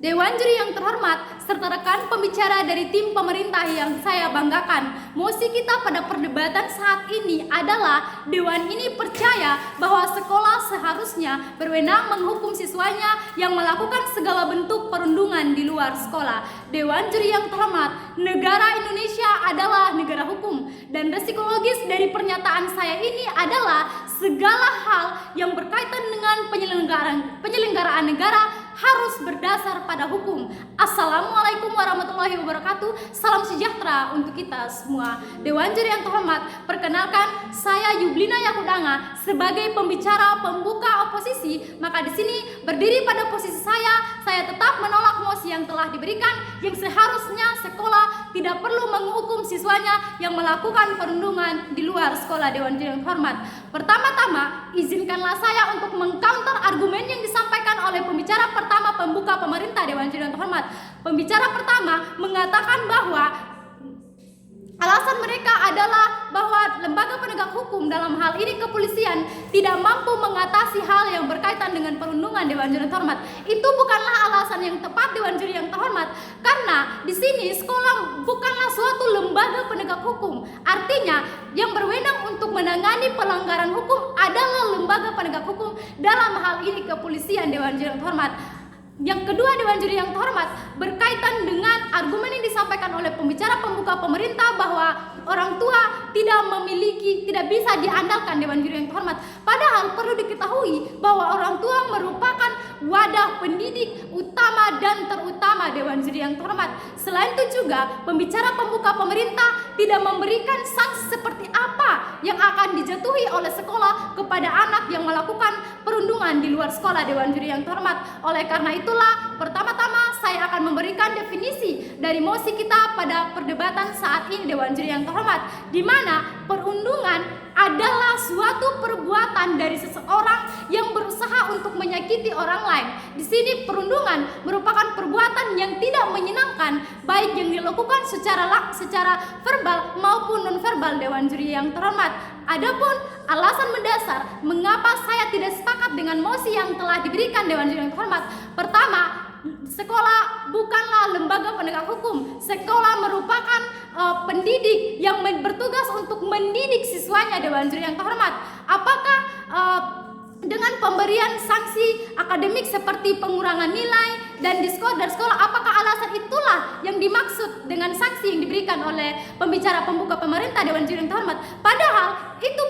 Dewan Juri yang terhormat, serta rekan pembicara dari tim pemerintah yang saya banggakan, mosi kita pada perdebatan saat ini adalah Dewan ini percaya bahwa sekolah seharusnya berwenang menghukum siswanya yang melakukan segala bentuk perundungan di luar sekolah. Dewan Juri yang terhormat, negara Indonesia adalah negara hukum, dan psikologis dari pernyataan saya ini adalah segala hal yang berkaitan dengan penyelenggaraan negara harus berdasar pada hukum. Assalamualaikum warahmatullahi wabarakatuh. Salam sejahtera untuk kita semua. Dewan Juri yang terhormat, perkenalkan saya Yublina Yakudanga sebagai pembicara pembuka oposisi. Maka di sini berdiri pada posisi saya tetap menolak mosi yang telah diberikan, yang seharusnya sekolah tidak perlu menghukum siswanya yang melakukan perundungan di luar sekolah. Dewan Juri yang terhormat, pertama-tama izinkanlah saya untuk mengcounter argumen yang disampaikan oleh pembicara pertama pembuka pemerintah Dewan Juri yang terhormat. Pembicara pertama mengatakan bahwa alasan mereka adalah bahwa lembaga penegak hukum, dalam hal ini kepolisian, tidak mampu mengatasi hal yang berkaitan dengan perundungan. Dewan Juri yang terhormat, itu bukanlah alasan yang tepat Dewan Juri yang terhormat, karena di sini sekolah bukanlah suatu lembaga penegak hukum. Artinya yang berwenang untuk menangani pelanggaran hukum adalah lembaga penegak hukum, dalam hal ini kepolisian. Dewan Juri yang terhormat, yang kedua Dewan Juri yang terhormat, berkaitan dengan argumen yang disampaikan oleh pembicara pembuka pemerintah bahwa orang tua tidak bisa diandalkan. Dewan Juri yang terhormat, padahal perlu diketahui bahwa orang tua merupakan wadah pendidik utama dan terutama. Dewan Juri yang terhormat, selain itu juga pembicara pembuka pemerintah tidak memberikan sanksi seperti apa yang akan dijatuhi oleh sekolah kepada anak yang melakukan perundungan di luar sekolah. Dewan Juri yang terhormat, oleh karena itulah pertama-tama saya akan memberikan definisi dari mosi kita pada perdebatan saat ini. Dewan Juri yang terhormat, di mana perundungan adalah suatu perbuatan dari seseorang yang berusaha untuk menyakiti orang lain. Di sini perundungan merupakan perbuatan yang tidak menyenangkan, baik yang dilakukan secara verbal maupun nonverbal. Dewan Juri yang terhormat, adapun alasan mendasar mengapa saya tidak sepakat dengan mosi yang telah diberikan Dewan Juri yang terhormat, pertama, sekolah bukanlah lembaga penegak hukum. Sekolah merupakan pendidik yang bertugas untuk mendidik siswanya. Dewan Juri yang terhormat, apakah dengan pemberian sanksi akademik seperti pengurangan nilai dan diskor dari sekolah, apakah alasan itulah yang dimaksud dengan sanksi yang diberikan oleh pembicara pembuka pemerintah Dewan Juri yang terhormat? Padahal itu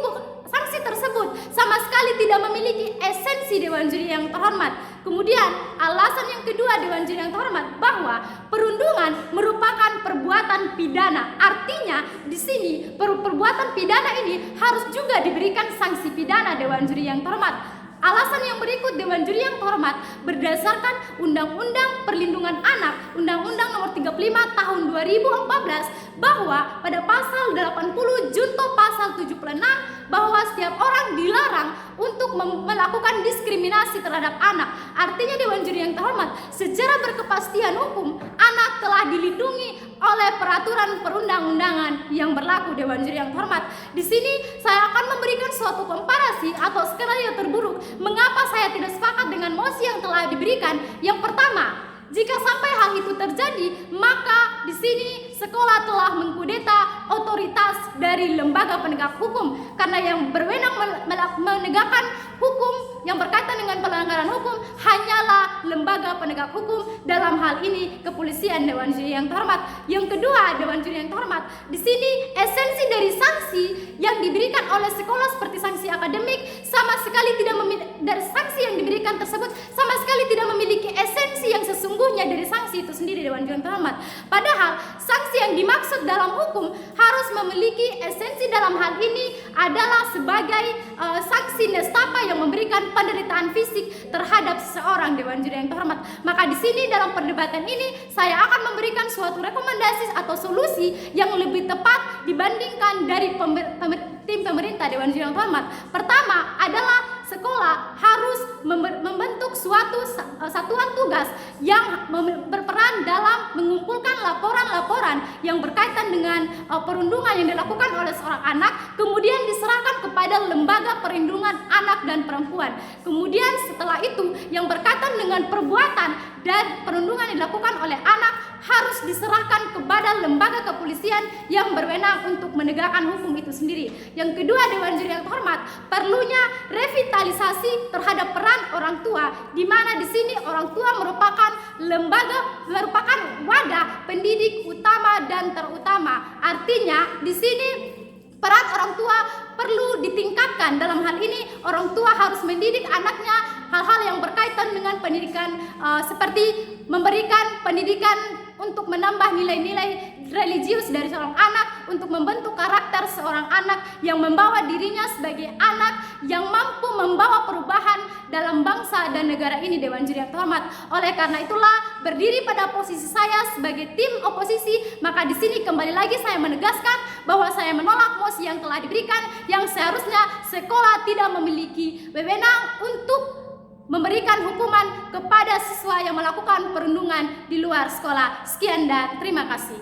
sanksi tersebut sama sekali tidak memiliki esensi. Dewan Juri yang terhormat, kemudian alasan yang kedua Dewan Juri yang terhormat, bahwa perundungan merupakan perbuatan pidana. Artinya di sini perbuatan pidana ini harus juga diberikan sanksi pidana. Dewan Juri yang terhormat, alasan yang berikut Dewan Juri yang terhormat, berdasarkan Undang-Undang Perlindungan Anak, Undang-Undang Nomor 35 Tahun 2014, bahwa pada pasal 80 junto pasal 76 bahwa setiap orang dilarang untuk melakukan diskriminasi terhadap anak. Artinya Dewan Juri yang terhormat, secara berkepastian hukum, anak telah dilindungi oleh peraturan perundang-undangan yang berlaku. Dewan Juri yang terhormat, di sini saya akan memberikan suatu komparasi atau skenario terburuk mengapa saya tidak sepakat dengan mosi yang telah diberikan. Yang pertama, jika sampai hal itu terjadi, maka di sini sekolah telah mengkudeta otoritas dari lembaga penegak hukum, karena yang berwenang menegakkan hukum yang berkaitan dengan pelanggaran hukum hanyalah lembaga penegak hukum, dalam hal ini kepolisian. Dewan Juri yang terhormat, yang kedua Dewan Juri yang terhormat, di sini esensi dari sanksi yang diberikan oleh sekolah seperti sanksi akademik sama sekali tidak dari sanksi yang diberikan tersebut sama sekali tidak memiliki esensi yang sesungguhnya dari sanksi itu sendiri. Dewan Juri yang terhormat, padahal sanksi yang dimaksud dalam hukum harus memiliki esensi, dalam hal ini adalah sebagai sanksi nestapa yang memberikan penderitaan fisik terhadap seseorang. Dewan Juri yang terhormat, maka di sini dalam perdebatan ini saya akan memberikan suatu rekomendasi atau solusi yang lebih tepat dibandingkan dari tim pemerintah. Dewan Juri yang terhormat, pertama adalah sekolah harus membentuk suatu satuan tugas yang berperan dalam mengumpulkan laporan-laporan yang berkaitan dengan perundungan yang dilakukan oleh seorang anak, kemudian diserahkan kepada Lembaga Perlindungan Anak dan Perempuan. Kemudian setelah itu yang berkaitan dengan perbuatan dan perundungan yang dilakukan oleh anak harus diserahkan kepada lembaga kepolisian yang berwenang untuk menegakkan hukum itu sendiri. Yang kedua, Dewan Juri yang terhormat, perlunya revitalisasi terhadap peran orang tua, di mana di sini orang tua merupakan wadah pendidik utama dan terutama. Artinya di sini peran orang tua perlu ditingkatkan. Dalam hal ini orang tua harus mendidik anaknya hal-hal yang berkaitan dengan pendidikan, seperti memberikan pendidikan untuk menambah nilai-nilai religius dari seorang anak, untuk membentuk karakter seorang anak yang membawa dirinya sebagai anak yang mampu membawa perubahan dalam bangsa dan negara ini, Dewan Juri yang terhormat. Oleh karena itulah, berdiri pada posisi saya sebagai tim oposisi, maka di sini kembali lagi saya menegaskan bahwa saya menolak mosi yang telah diberikan, yang seharusnya sekolah tidak memiliki wewenang untuk memberikan hukuman kepada siswa yang melakukan perundungan di luar sekolah. Sekian dan terima kasih.